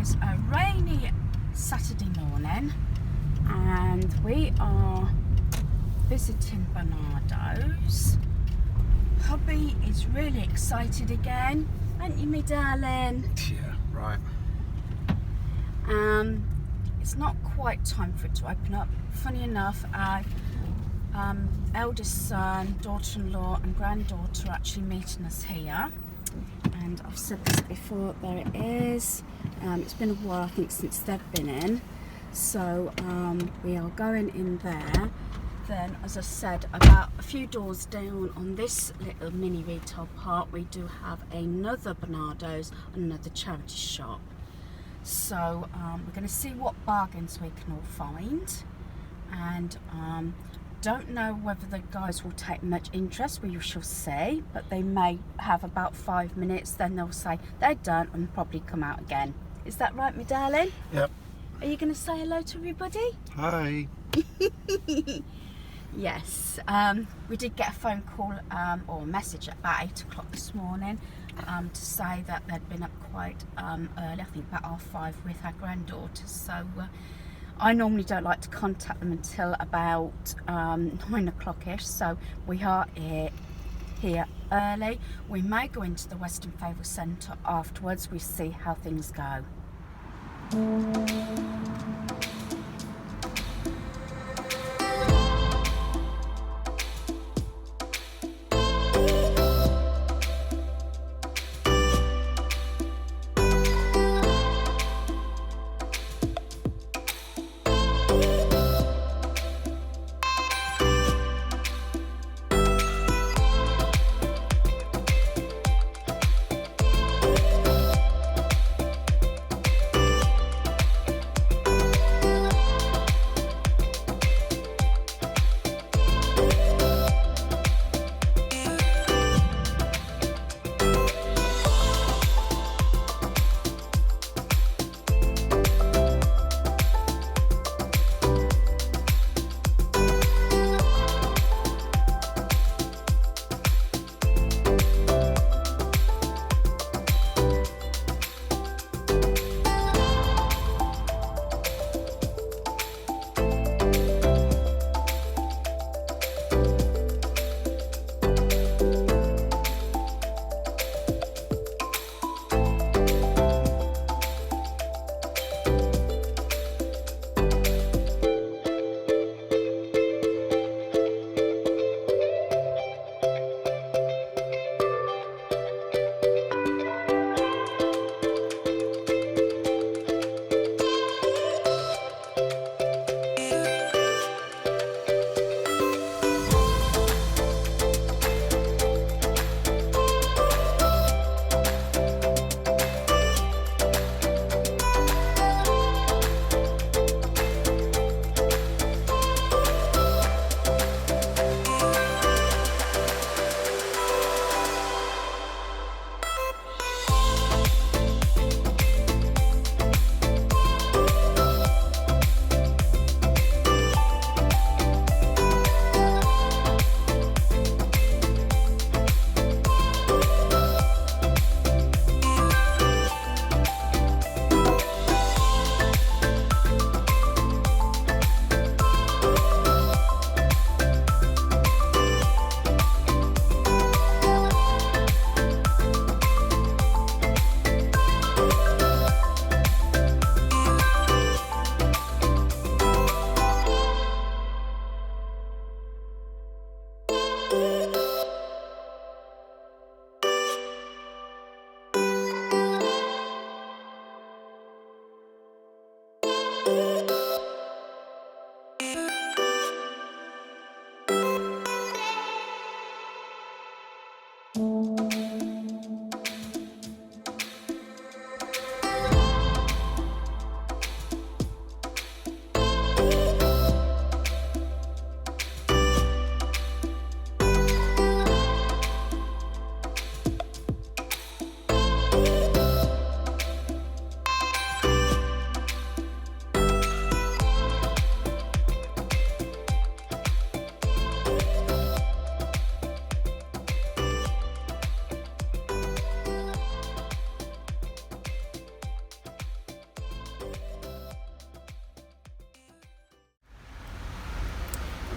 is a rainy Saturday morning and we are visiting Barnardo's. Hubby is really excited again, aren't you, me darling? Yeah, right. It's not quite time for it to open up. Funny enough, our eldest son, daughter-in-law and granddaughter are actually meeting us here. And I've said this before, there it is. It's been a while, I think, since they've been in. So we are going in there. Then, as I said, about a few doors down on this little mini retail park, we do have another Barnardo's, another charity shop. So we're going to see what bargains we can all find. And don't know whether the guys will take much interest, we shall see, but they may have about 5 minutes, then they'll say they're done and probably come out again. Is that right, my darling? Yep. Are you going to say hello to everybody? Hi. Yes, we did get a phone call or a message at about 8 o'clock this morning to say that they'd been up quite early, I think about 5:30 with our granddaughters. So I normally don't like to contact them until about 9 o'clock-ish, so we are here early. We may go into the Western Favour Centre afterwards. We see how things go.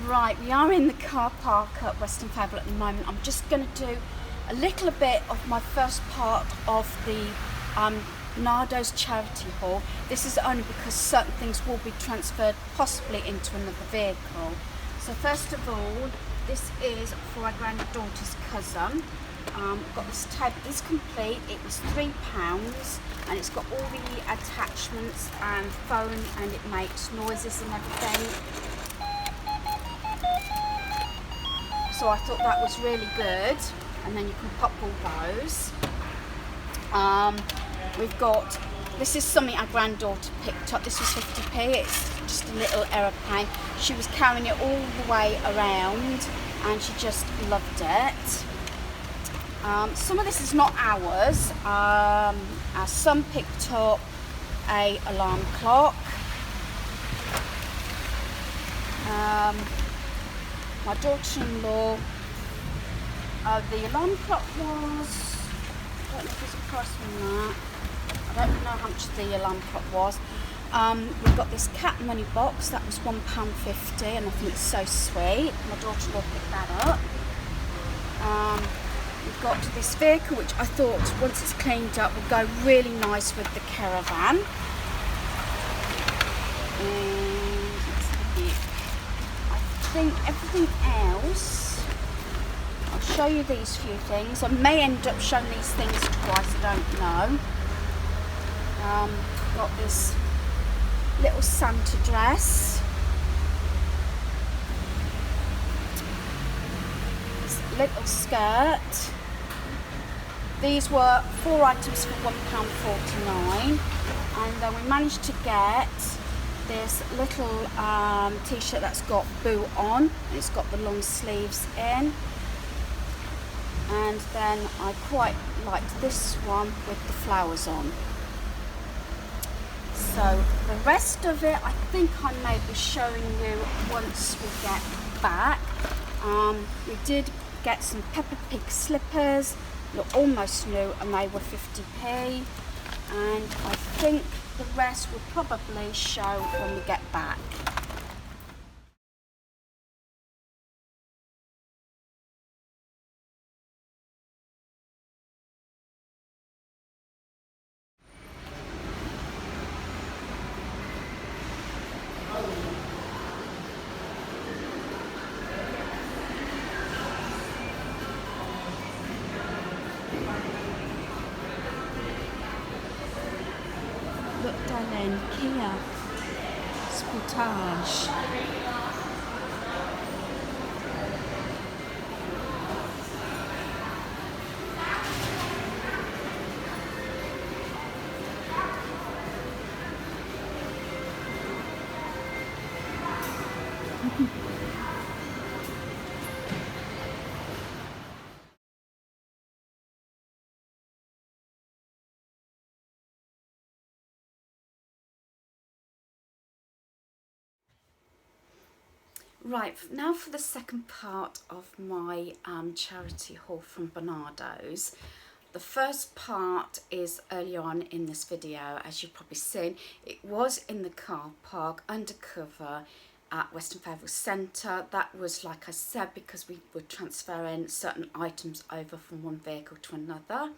Right, we are in the car park at Weston Fable at the moment. I'm just going to do a little bit of my first part of the Barnardo's charity haul. This is only because certain things will be transferred possibly into another vehicle. So first of all, this is for our granddaughter's cousin. I've got this table, it's complete, it was £3 and it's got all the attachments and phone, and it makes noises and everything. So I thought that was really good, and then you can pop all those. We've got, this is something our granddaughter picked up, this was 50p, it's just a little aeroplane. She was carrying it all the way around and she just loved it. Some of this is not ours. Our son picked up a alarm clock. My daughter-in-law, the alarm clock was, I don't know if there's a price on that. I don't know how much the alarm clock was. We've got this cat money box, that was £1.50, and I think it's so sweet. My daughter-in-law picked that up. We've got this vehicle, which I thought once it's cleaned up would go really nice with the caravan. And let's have a look. I think everything else, I'll show you these few things. I may end up showing these things twice, I don't know. Got this little Santa dress. This little skirt. These were 4 items for £1.49, and then we managed to get this little t-shirt that's got Boo on. It's got the long sleeves in, and then I quite liked this one with the flowers on. So the rest of it I think I may be showing you once we get back. We did get some Peppa Pig slippers. They're almost new and they were 50p, and I think the rest will probably show when we get back. Look, darling, Kia Sportage. Right, now for the second part of my charity haul from Barnardo's. The first part is early on in this video, as you've probably seen. It was in the car park, undercover at Weston Fable Centre. That was, like I said, because we were transferring certain items over from one vehicle to another.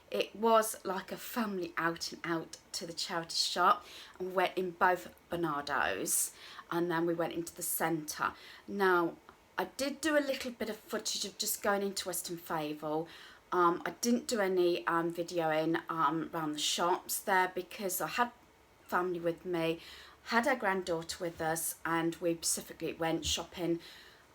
It was like a family outing out to the charity shop, and went in both Barnardo's, and then we went into the centre. Now, I did do a little bit of footage of just going into Weston Fable. I didn't do any videoing around the shops there because I had family with me, had our granddaughter with us, and we specifically went shopping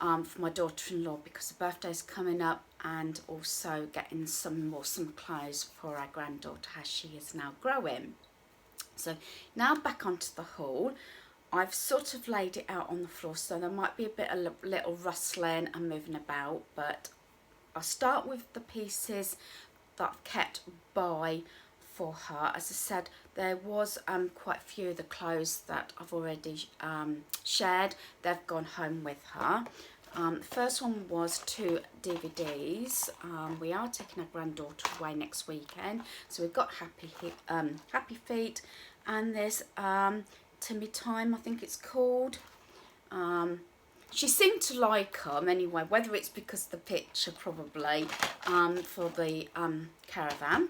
for my daughter-in-law because her birthday's coming up, and also getting some more summer clothes for our granddaughter as she is now growing. So now back onto the haul. I've sort of laid it out on the floor, so there might be a little rustling and moving about, but I'll start with the pieces that I've kept by for her. As I said, there was quite a few of the clothes that I've already shared. They've gone home with her. The first one was 2 DVDs. We are taking our granddaughter away next weekend, so we've got Happy Feet, and there's Timmy Time, I think it's called. she seemed to like them anyway, whether it's because of the picture probably, for the caravan.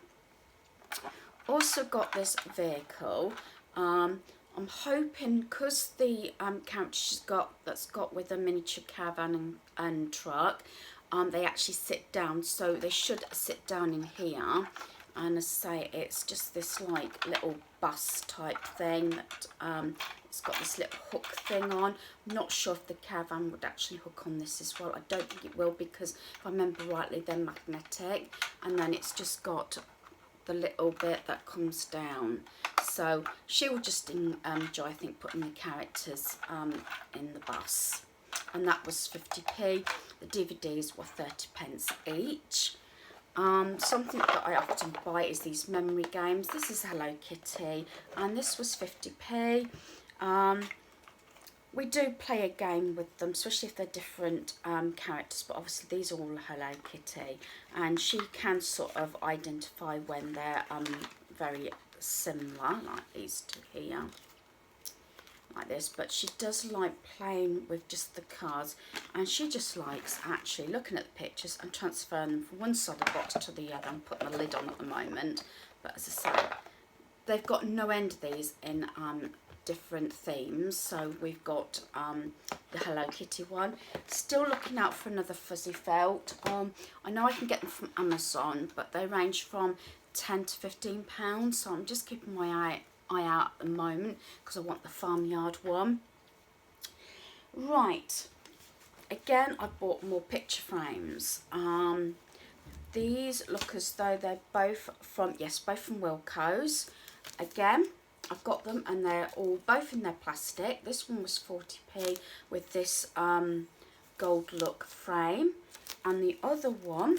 Also got this vehicle. I'm hoping, because the character she's got, that's got with a miniature caravan and truck, they actually sit down, so they should sit down in here. And as I say, it's just this like little bus type thing that it's got this little hook thing on. I'm not sure if the caravan would actually hook on this as well. I don't think it will, because if I remember rightly, they're magnetic, and then it's just got the little bit that comes down. So she will just enjoy, I think, putting the characters in the bus. And that was 50p. The DVDs were 30p each. Something that I often buy is these memory games. This is Hello Kitty, and this was 50p. We do play a game with them, especially if they're different characters, but obviously these are all Hello Kitty, and she can sort of identify when they're very similar, like these two here, like this. But she does like playing with just the cards, and she just likes actually looking at the pictures and transferring them from one side of the box to the other. I'm putting the lid on at the moment, but as I say, they've got no end of these in different themes. So we've got the Hello Kitty one. Still looking out for another fuzzy felt. I know I can get them from Amazon, but they range from £10 to £15, so I'm just keeping my eye out at the moment because I want the farmyard one. Right, again, I bought more picture frames. These look as though they're both from, yes, both from Wilko's. Again, I've got them, and they're all both in their plastic. This one was 40p with this gold look frame, and the other one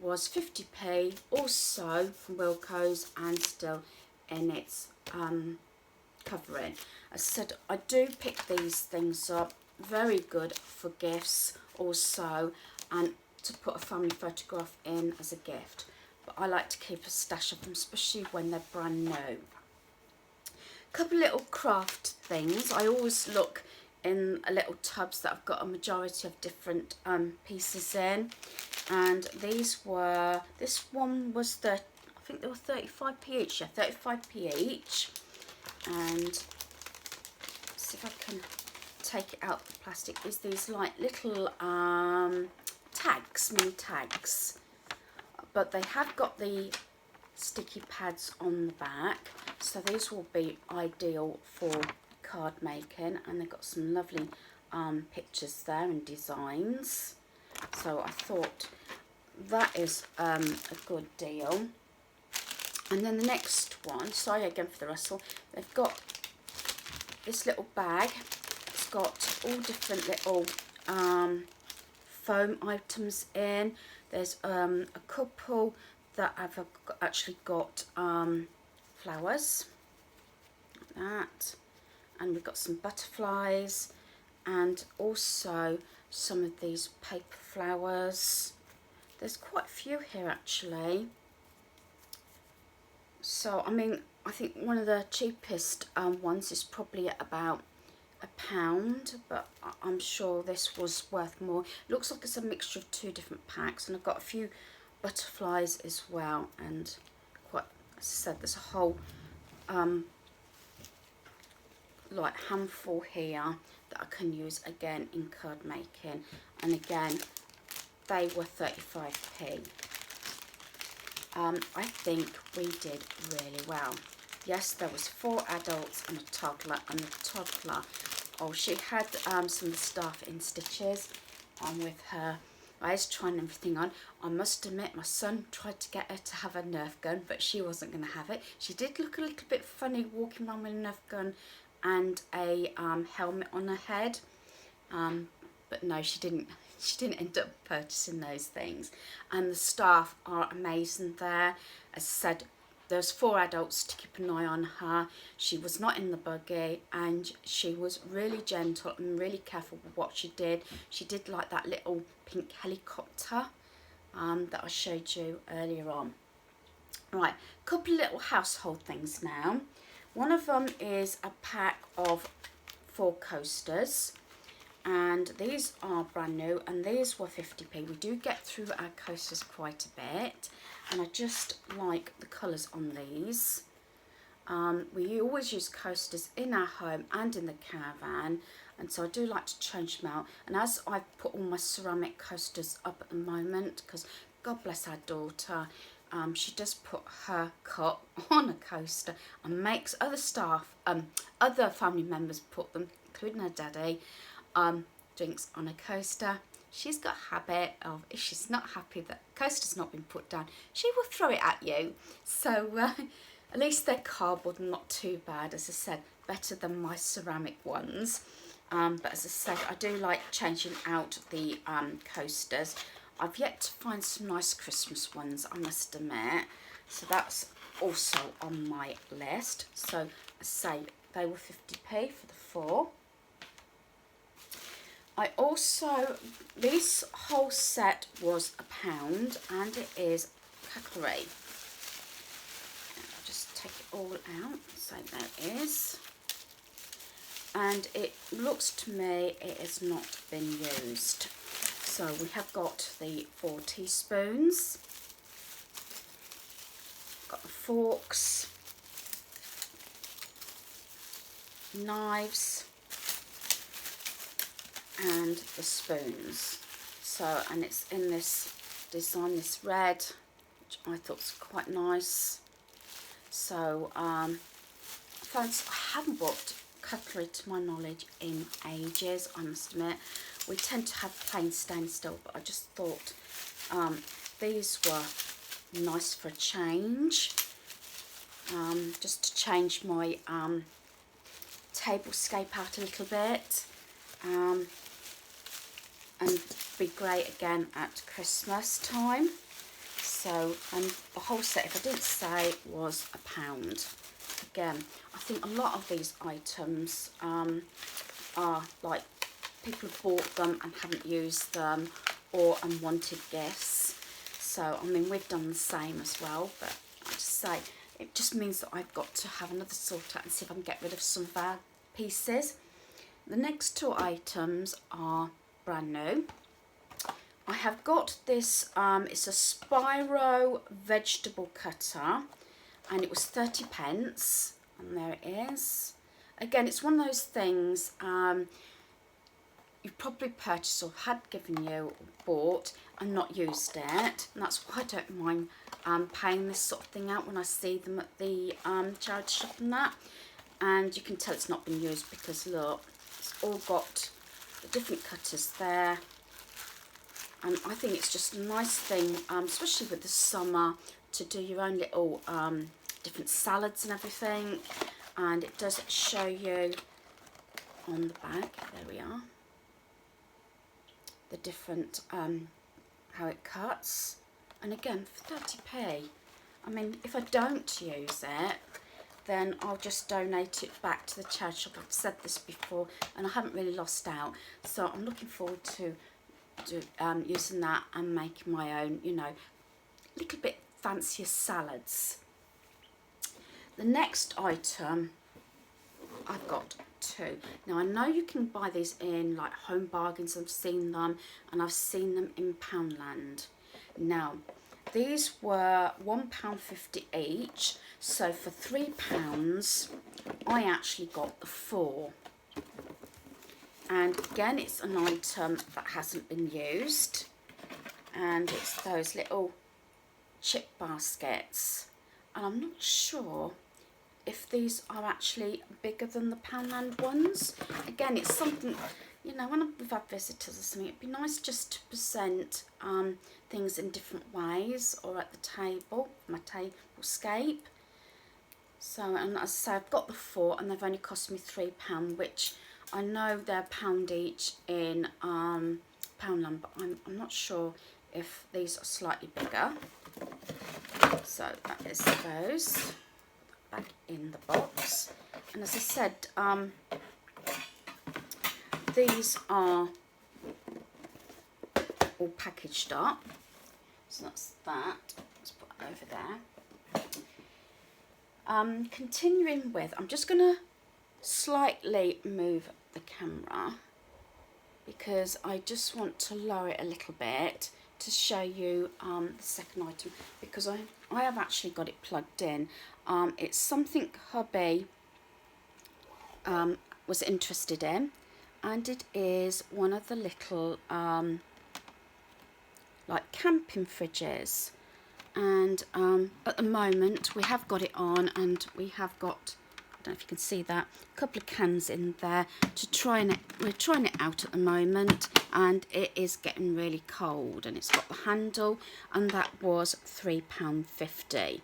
was 50p, also from Wilko's, and still in its covering. As I said, I do pick these things up. Very good for gifts also, and to put a family photograph in as a gift. But I like to keep a stash of them, especially when they're brand new. A couple little craft things. I always look in little tubs that I've got a majority of different pieces in, and these were, this one was I think they were 35p each, yeah, 35p each. And see if I can take it out of the plastic. Is these like little tags, mini tags, but they have got the sticky pads on the back, so these will be ideal for card making, and they've got some lovely pictures there and designs, so I thought that is a good deal. And then the next one, sorry again for the rustle, they've got this little bag. It's got all different little foam items in. There's a couple that I've actually got flowers, like that, and we've got some butterflies, and also some of these paper flowers. There's quite a few here actually. So I mean, I think one of the cheapest ones is probably at about £1, but I'm sure this was worth more. It looks like it's a mixture of two different packs, and I've got a few butterflies as well, and quite, as I said, there's a whole like handful here that I can use again in card making, and again they were 35p. I think we did really well. Yes, there was 4 adults and a toddler, and the toddler, oh, she had some of the stuff in stitches with her eyes, trying everything on. I must admit, my son tried to get her to have a Nerf gun, but she wasn't going to have it. She did look a little bit funny walking around with a Nerf gun and a helmet on her head, but no, she didn't end up purchasing those things. And the staff are amazing there. As I said, there's 4 adults to keep an eye on her. She was not in the buggy, and she was really gentle and really careful with what she did. She did like that little pink helicopter that I showed you earlier on. Right, a couple of little household things now. One of them is a pack of 4 coasters. and these are brand new, and these were 50p. We do get through our coasters quite a bit, and I just like the colours on these. We always use coasters in our home and in the caravan, and so I do like to change them out. And as I've put all my ceramic coasters up at the moment, because God bless our daughter, she does put her cup on a coaster and makes other staff, other family members put them, including her daddy, drinks on a coaster. She's got a habit of, if she's not happy that coaster's not been put down, she will throw it at you. So at least they're cardboard and not too bad, as I said, better than my ceramic ones. But as I said, I do like changing out the coasters. I've yet to find some nice Christmas ones, I must admit. So that's also on my list. So I say they were 50p for the 4. I also, this whole set was £1, and it is cutlery. I'll just take it all out. So there it is. And it looks to me it has not been used. So we have got the 4 teaspoons, got the forks, knives, and the spoons. So, and it's in this design, this red, which I thought was quite nice. So I haven't bought cutlery to my knowledge in ages, I must admit. We tend to have plain stainless steel, but I just thought these were nice for a change, just to change my tablescape out a little bit, and be great again at Christmas time. So, and the whole set, if I didn't say, was £1. Again, I think a lot of these items are like people have bought them and haven't used them, or unwanted gifts. So I mean, we've done the same as well, but I just say it just means that I've got to have another sort out and see if I can get rid of some of our pieces. The next 2 items are brand new. I have got this, it's a Spiro vegetable cutter, and it was 30p, and there it is. Again, it's one of those things you've probably purchased or had given you or bought and not used it, and that's why I don't mind paying this sort of thing out when I see them at the charity shop and that. And you can tell it's not been used because look, it's all got the different cutters there, and I think it's just a nice thing, especially with the summer, to do your own little different salads and everything. And it does show you on the back, there we are, the different how it cuts. And again, for 30p, I mean, if I don't use it, then I'll just donate it back to the charity shop. I've said this before, and I haven't really lost out. So I'm looking forward to using that and making my own, you know, little bit fancier salads. The next item, I've got 2. Now I know you can buy these in like Home Bargains, I've seen them, and I've seen them in Poundland. Now these were £1.50 each, so for £3 I actually got the 4. And again, it's an item that hasn't been used, and it's those little chip baskets, and I'm not sure if these are actually bigger than the Poundland ones. Again, it's something, you know, when we've had visitors or something, it'd be nice just to present things in different ways, or at the table, my tablescape. So, and as I say, I've got the 4, and they've only cost me £3, which I know they're £1 each in Poundland, but I'm not sure if these are slightly bigger. So that is those back in the box. And as I said, these are all packaged up. So that's that. Let's put it over there. Continuing with, I'm just going to slightly move the camera because I just want to lower it a little bit to show you the second item, because I have actually got it plugged in. It's something hubby was interested in, and it is one of the little like camping fridges, and at the moment we have got it on, and we have got, I don't know if you can see that, a couple of cans in there to try it. We're trying it out at the moment, and it is getting really cold, and it's got the handle, and that was £3.50.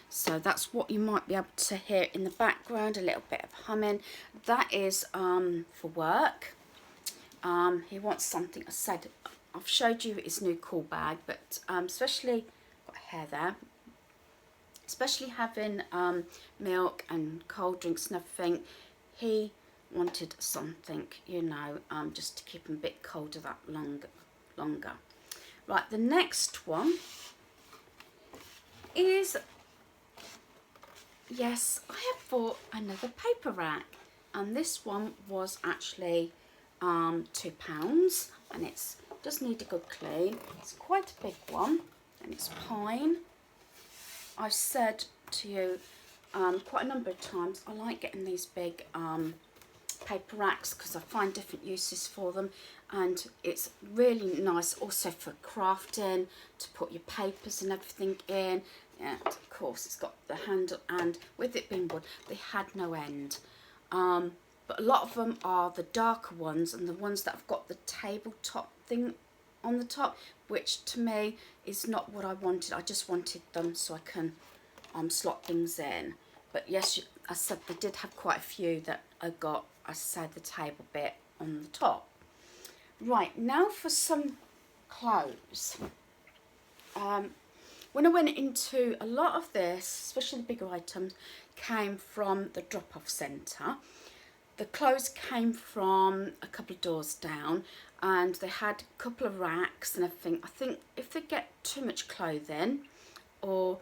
So that's what you might be able to hear in the background, a little bit of humming. That is for work. He wants something, I said, I've showed you his new cool bag, but especially, got hair there, especially having milk and cold drinks and everything, he wanted something, you know, just to keep him a bit colder that longer. Right, the next one is, yes, I have bought another paper rack, and this one was actually £2, and it's just need a good clean. It's quite a big one, and it's pine. I've said to you quite a number of times, I like getting these big paper racks because I find different uses for them, and it's really nice also for crafting, to put your papers and everything in. And of course it's got the handle, and with it being wood, they had no end. But a lot of them are the darker ones, and the ones that have got the tabletop thing on the top, which to me is not what I wanted. I just wanted them so I can slot things in. But yes, I said they did have quite a few that I got, I said, the table bit on the top. Right, now for some clothes. When I went into a lot of this, especially the bigger items, came from the drop-off centre. The clothes came from a couple of doors down, and they had a couple of racks and everything. I think if they get too much clothing, or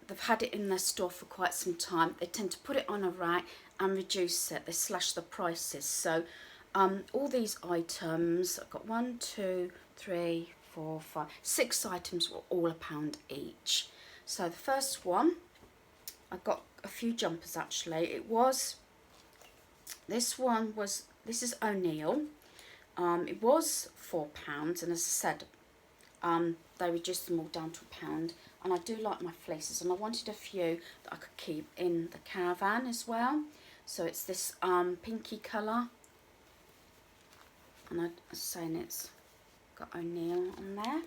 they've had it in their store for quite some time, they tend to put it on a rack and reduce it. They slash the prices. So all these items, I've got 1, 2, 3, 4, 5, 6 items, were all £1 each. So the first one, I got a few jumpers actually. This is O'Neill. It was £4, and as I said, they reduced them all down to £1. And I do like my fleeces, and I wanted a few that I could keep in the caravan as well. So it's this pinky colour, and I was saying it's got O'Neill on there.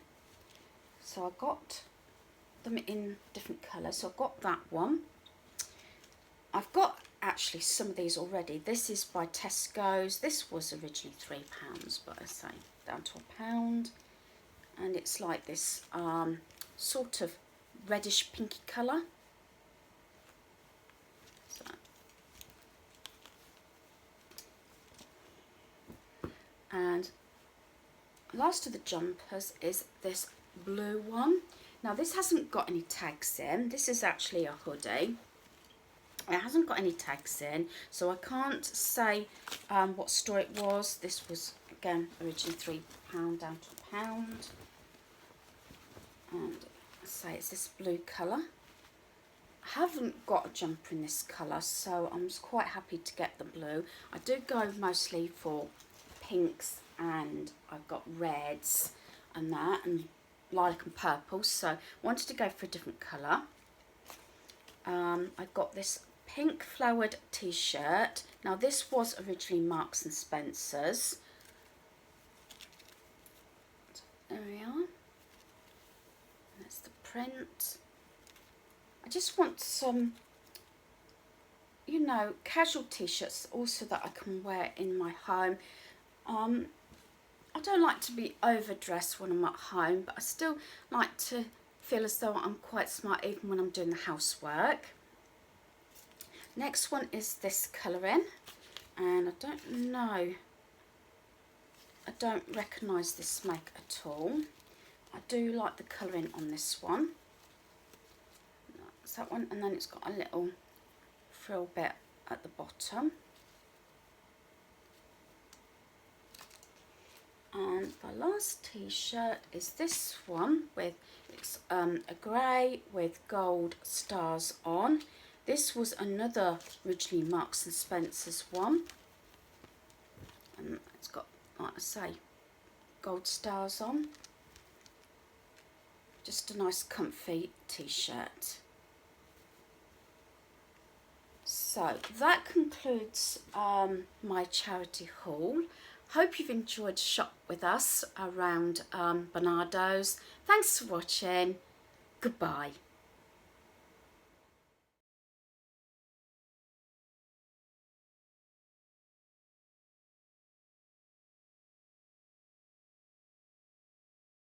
So I got them in different colours. So I've got that one. I've got actually some of these already. This is by Tesco's. This was originally £3, but I say down to £1, and it's like this sort of reddish pinky colour. So, and last of the jumpers is this blue one. Now this hasn't got any tags in. This is actually a hoodie. It hasn't got any tags in, so I can't say what store it was. This was, again, originally £3 down to £1. And I say it's this blue colour. I haven't got a jumper in this colour, so I'm quite happy to get the blue. I do go mostly for pinks, and I've got reds and that, and lilac and purple, so I wanted to go for a different colour. I got this pink flowered t-shirt. Now this was originally Marks and Spencer's. There we are. That's the print. I just want some, you know, casual t-shirts also that I can wear in my home. I don't like to be overdressed when I'm at home, but I still like to feel as though I'm quite smart even when I'm doing the housework. Next one is this colouring, and I don't recognise this make at all. I do like the colouring on this one. That's that one, and then it's got a little frill bit at the bottom. And the last t-shirt is this one with, it's a grey with gold stars on. This was another originally Marks and Spencer's one, and it's got, like I say, gold stars on. Just a nice comfy t-shirt. So that concludes my charity haul. Hope you've enjoyed shop with us around Barnardo's. Thanks for watching. Goodbye.